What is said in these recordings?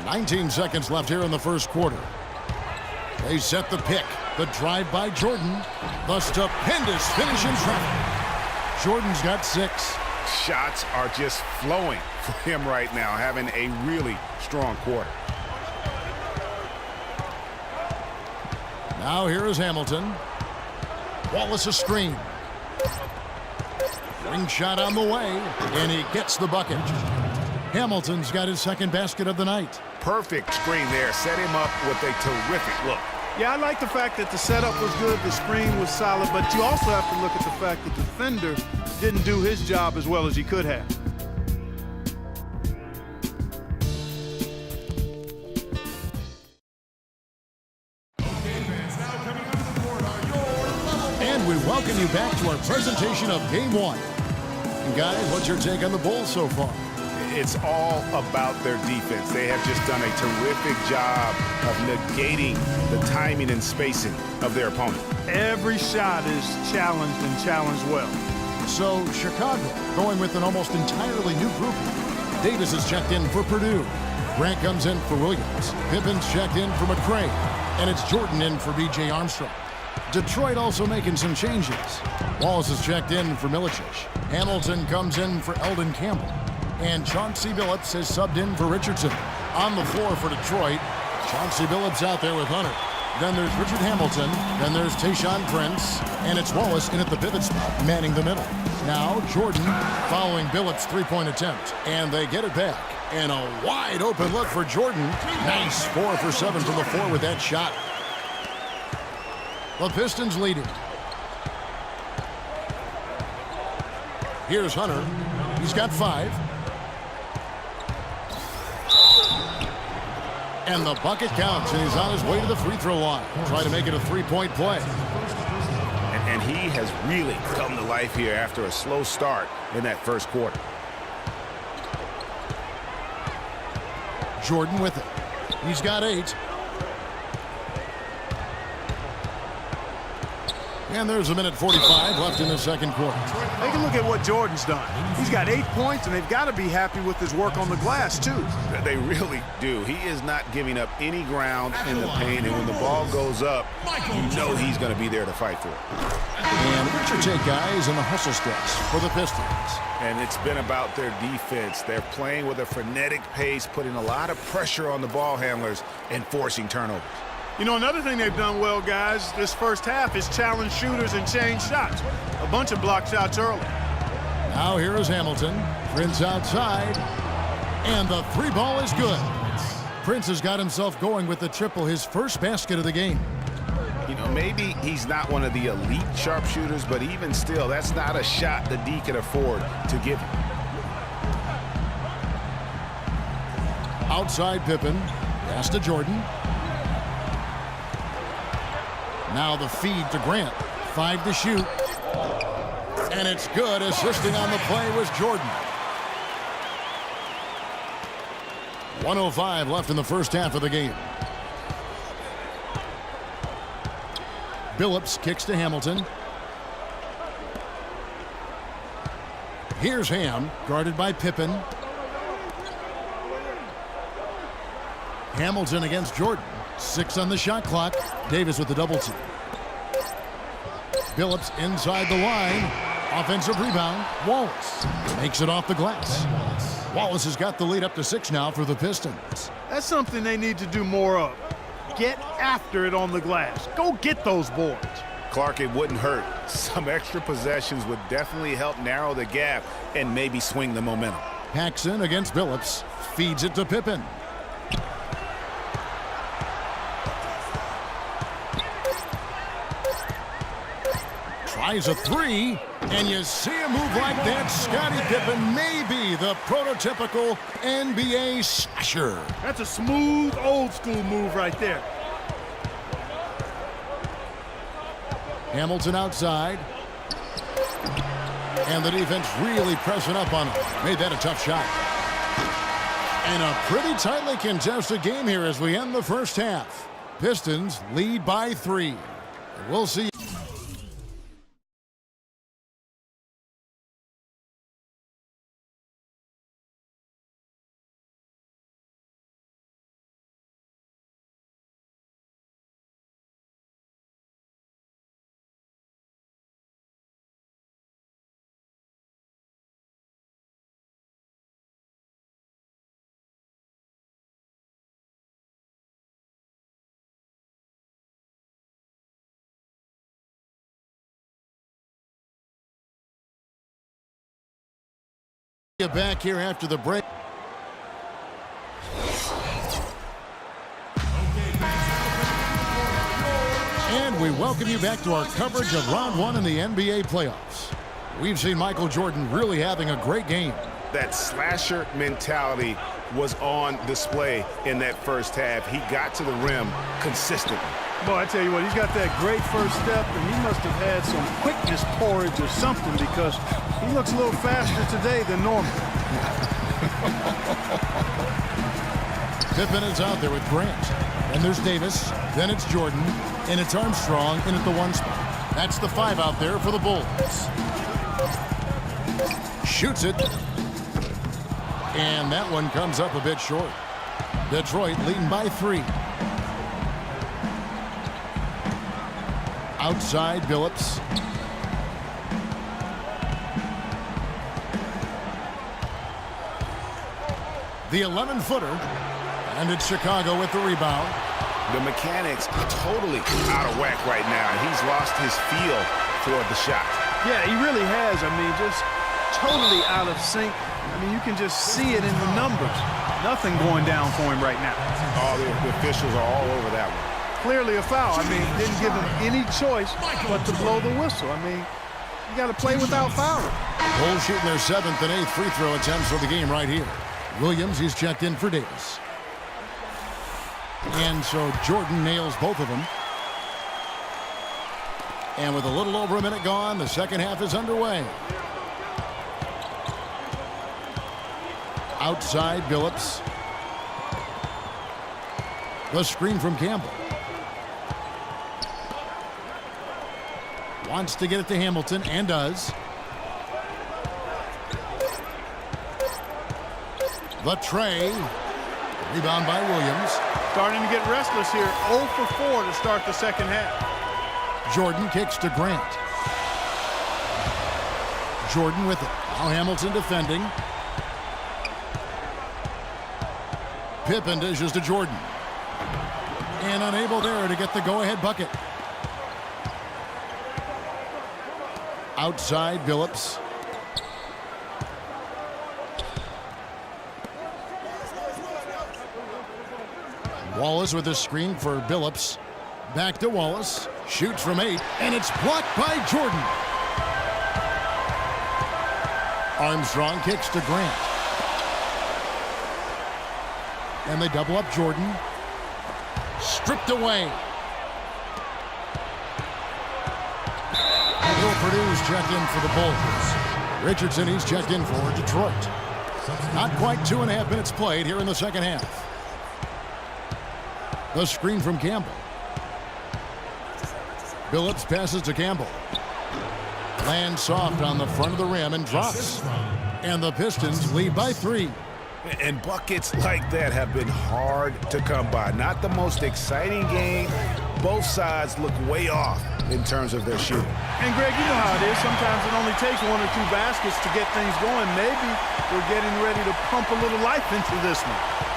19 seconds left here in the first quarter. They set the pick. The drive by Jordan. The stupendous finish in traffic. Jordan's got 6. Shots are just flowing for him right now, having a really strong quarter. Now here is Hamilton. Wallace a screen. Ring shot on the way, and he gets the bucket. Hamilton's got his second basket of the night. Perfect screen there. Set him up with a terrific look. Yeah, I like the fact that the setup was good, the screen was solid, but you also have to look at the fact that the defender didn't do his job as well as he could have. And we welcome you back to our presentation of Game 1. And guys, what's your take on the Bulls so far? It's all about their defense. They have just done a terrific job of negating the timing and spacing of their opponent. Every shot is challenged and challenged well. So, Chicago going with an almost entirely new group. Davis is checked in for Purdue. Grant comes in for Williams. Pippen's checked in for McCray. And it's Jordan in for B.J. Armstrong. Detroit also making some changes. Wallace is checked in for Milicic. Hamilton comes in for Eldon Campbell. And Chauncey Billups has subbed in for Richardson. On the floor for Detroit, Chauncey Billups out there with Hunter. Then there's Richard Hamilton. Then there's Tayshaun Prince. And it's Wallace in at the pivot spot, manning the middle. Now Jordan following Billups' three-point attempt. And they get it back. And a wide open look for Jordan. Nice 4 for 7 from the floor with that shot. The Pistons leading. Here's Hunter. He's got 5. And the bucket counts, and he's on his way to the free throw line. Try to make it a 3-point play. And he has really come to life here after a slow start in that first quarter. Jordan with it. He's got 8. And there's a minute 45 left in the second quarter. Take a look at what Jordan's done. He's got 8 points, and they've got to be happy with his work on the glass, too. They really do. He is not giving up any ground in the paint, and when the ball goes up, you know he's going to be there to fight for it. And Richard Tate, guys, in the hustle stretch for the Pistons. And it's been about their defense. They're playing with a frenetic pace, putting a lot of pressure on the ball handlers and forcing turnovers. You know, another thing they've done well, guys, this first half is challenge shooters and change shots. A bunch of block shots early. Now here is Hamilton. Prince outside. And the 3 ball is good. Prince has got himself going with the triple, his first basket of the game. You know, maybe he's not one of the elite sharpshooters, but even still, that's not a shot the D can afford to give him. Outside Pippen. Pass to Jordan. Now the feed to Grant. 5 to shoot. And it's good. Assisting on the play was Jordan. 1:05 left in the first half of the game. Billups kicks to Hamilton. Here's Ham, guarded by Pippen. Hamilton against Jordan. 6 on the shot clock. Davis with the double team. Billups inside the line. Offensive rebound. Wallace makes it off the glass. Wallace has got the lead up to 6 now for the Pistons. That's something they need to do more of. Get after it on the glass. Go get those boards. Clark, it wouldn't hurt. Some extra possessions would definitely help narrow the gap and maybe swing the momentum. Paxson against Billups. Feeds it to Pippen. Tries a 3, and you see a move like that. Scottie Pippen may be the prototypical NBA slasher. That's a smooth, old-school move right there. Hamilton outside. And the defense really pressing up on him. Made that a tough shot. And a pretty tightly contested game here as we end the first half. Pistons lead by 3. We'll see. Get back here after the break. And we welcome you back to our coverage of round one in the NBA playoffs. We've seen Michael Jordan really having a great game. That slasher mentality was on display in that first half. He got to the rim consistently. Boy, I tell you what, he's got that great first step, and he must have had some quickness porridge or something because he looks a little faster today than normal. Pippen is out there with Grant. And there's Davis. Then it's Jordan. And it's Armstrong in at the 1 spot. That's the 5 out there for the Bulls. Shoots it. And that one comes up a bit short. Detroit leading by 3. Outside Billups. The 11-footer. And it's Chicago with the rebound. The mechanics are totally out of whack right now. He's lost his feel for the shot. Yeah, he really has. I mean, just totally out of sync. I mean, you can just see it in the numbers. Nothing going down for him right now. All the officials are all over that one. Clearly a foul. I mean, didn't give him any choice but to blow the whistle. I mean, you got to play without fouling. Bulls shooting their 7th and 8th free throw attempts for the game right here. Williams, he's checked in for Davis. And so Jordan nails both of them. And with a little over a minute gone, the second half is underway. Outside Billups. The screen from Campbell. Wants to get it to Hamilton and does. The tray. Rebound by Williams. Starting to get restless here. 0 for 4 to start the second half. Jordan kicks to Grant. Jordan with it. Now Hamilton defending. Pippen dishes to Jordan. And unable there to get the go-ahead bucket. Outside Billups. Wallace with a screen for Billups. Back to Wallace. Shoots from 8, and it's blocked by Jordan. Armstrong kicks to Grant. And they double up Jordan. Stripped away. Will Purdue's checked in for the Bulls. Richardson, he's checked in for Detroit. Not quite 2.5 minutes played here in the second half. The screen from Campbell. Billups passes to Campbell. Lands soft on the front of the rim and drops. And the Pistons lead by 3. And buckets like that have been hard to come by. Not the most exciting game. Both sides look way off in terms of their shooting. And Greg, you know how it is. Sometimes it only takes 1 or 2 baskets to get things going. Maybe we're getting ready to pump a little life into this one.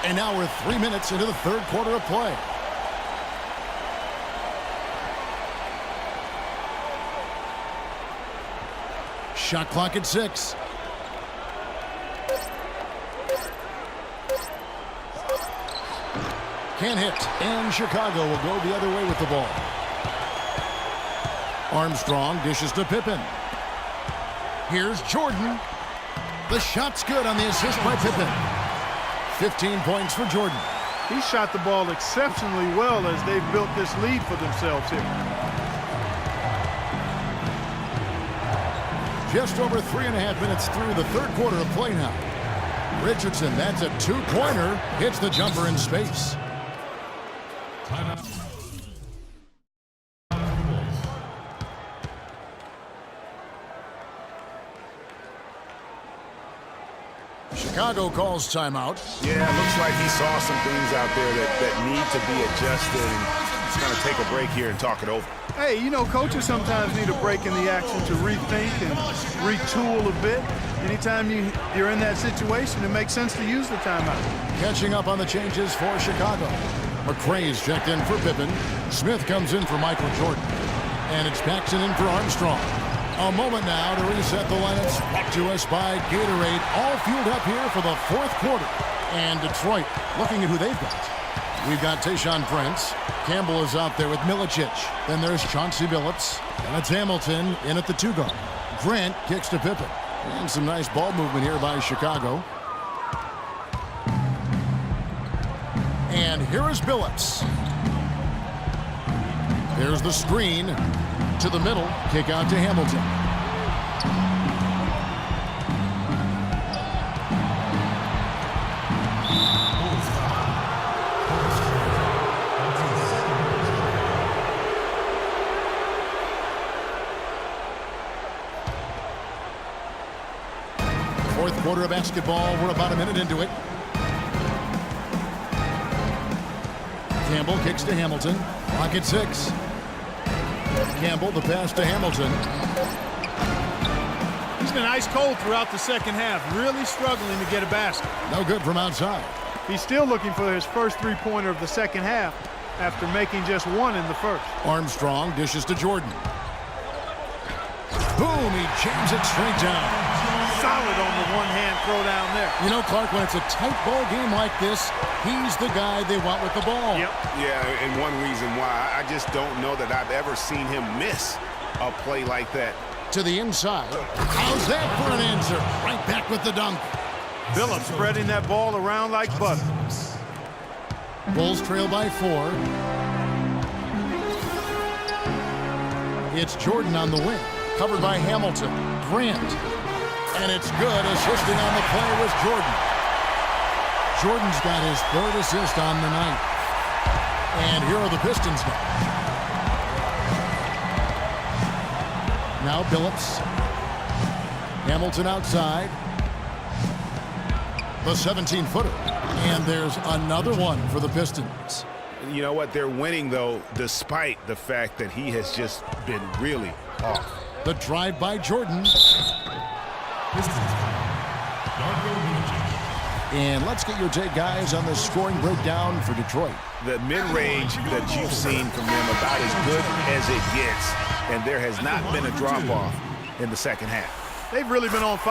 And now we're 3 minutes into the third quarter of play. Shot clock at 6. Can't hit. And Chicago will go the other way with the ball. Armstrong dishes to Pippen. Here's Jordan. The shot's good on the assist by Pippen. 15 points for Jordan. He shot the ball exceptionally well as they've built this lead for themselves here. Just over 3.5 minutes through the third quarter of play now. Richardson, that's a 2-pointer, hits the jumper in space. Timeout. Chicago calls timeout. Yeah, it looks like he saw some things out there that need to be adjusted, and he's going to take a break here and talk it over. Hey, you know, coaches sometimes need a break in the action to rethink and retool a bit. Anytime you're in that situation, it makes sense to use the timeout. Catching up on the changes for Chicago. McRae's checked in for Pippen. Smith comes in for Michael Jordan. And it's Paxson in for Armstrong. A moment now to reset the lineups. Brought to us by Gatorade. All fueled up here for the fourth quarter. And Detroit looking at who they've got. We've got Tayshaun Prince. Campbell is out there with Milicic. Then there's Chauncey Billups. And it's Hamilton in at the 2 guard. Grant kicks to Pippen. And some nice ball movement here by Chicago. And here is Billups. There's the screen to the middle. Kick out to Hamilton. Fourth quarter of basketball. We're about a minute into it. Campbell kicks to Hamilton. Clock at 6. Campbell, the pass to Hamilton. He's been ice cold throughout the second half, really struggling to get a basket. No good from outside. He's still looking for his first three-pointer of the second half after making just one in the first. Armstrong dishes to Jordan. Boom, he jams it straight down. Solid on the one-hand throw down there. You know, Clark, when it's a tight ball game like this, he's the guy they want with the ball. Yep. Yeah, and one reason why, I just don't know that I've ever seen him miss a play like that. To the inside. How's that for an answer? Right back with the dunk. Billups spreading that ball around like butter. Bulls trail by 4. It's Jordan on the wing. Covered by Hamilton. Grant. And it's good. Assisting on the play was Jordan. Jordan's got his 3rd assist on the night. And here are the Pistons now. Now Billups. Hamilton outside. The 17-footer. And there's another one for the Pistons. You know what? They're winning, though, despite the fact that he has just been really off. The drive by Jordan. And let's get your take, guys, on the scoring breakdown for Detroit. The mid-range that you've seen from them about as good as it gets, and there has not been a drop-off in the second half. They've really been on fire.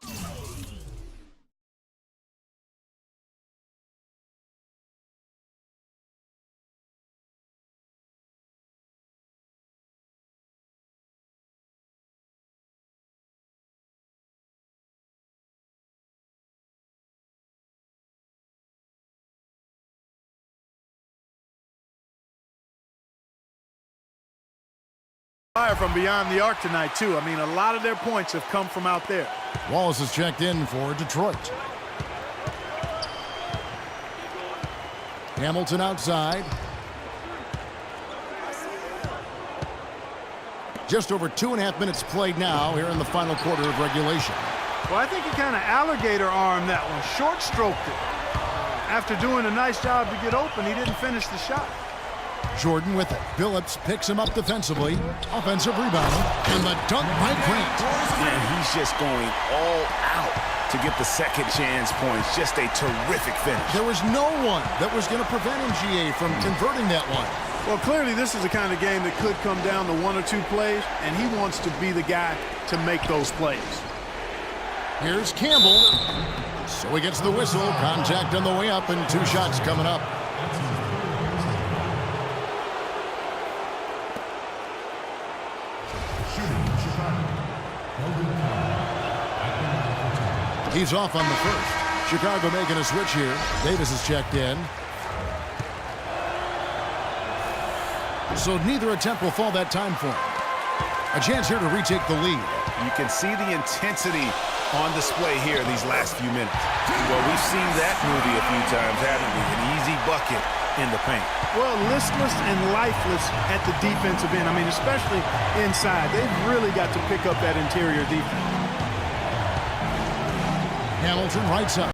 From beyond the arc tonight, too. I mean, a lot of their points have come from out there. Wallace is checked in for Detroit. Hamilton outside. Just over 2.5 minutes played now here in the final quarter of regulation. Well, I think he kind of alligator armed that one, short stroked it. After doing a nice job to get open, he didn't finish the shot. Jordan with it. Billups picks him up defensively. Offensive rebound. And the dunk by Grant. And he's just going all out to get the second chance points. Just a terrific finish. There was no one that was going to prevent MGA from converting that one. Well, clearly this is the kind of game that could come down to 1 or 2 plays, and he wants to be the guy to make those plays. Here's Campbell. So he gets the whistle. Contact on the way up, and 2 shots coming up. He's off on the first. Chicago making a switch here. Davis is checked in. So neither attempt will fall that time for him. A chance here to retake the lead. You can see the intensity on display here these last few minutes. Well, we've seen that movie a few times, haven't we? An easy bucket in the paint. Well, listless and lifeless at the defensive end. I mean, especially inside. They've really got to pick up that interior defense. Hamilton right side.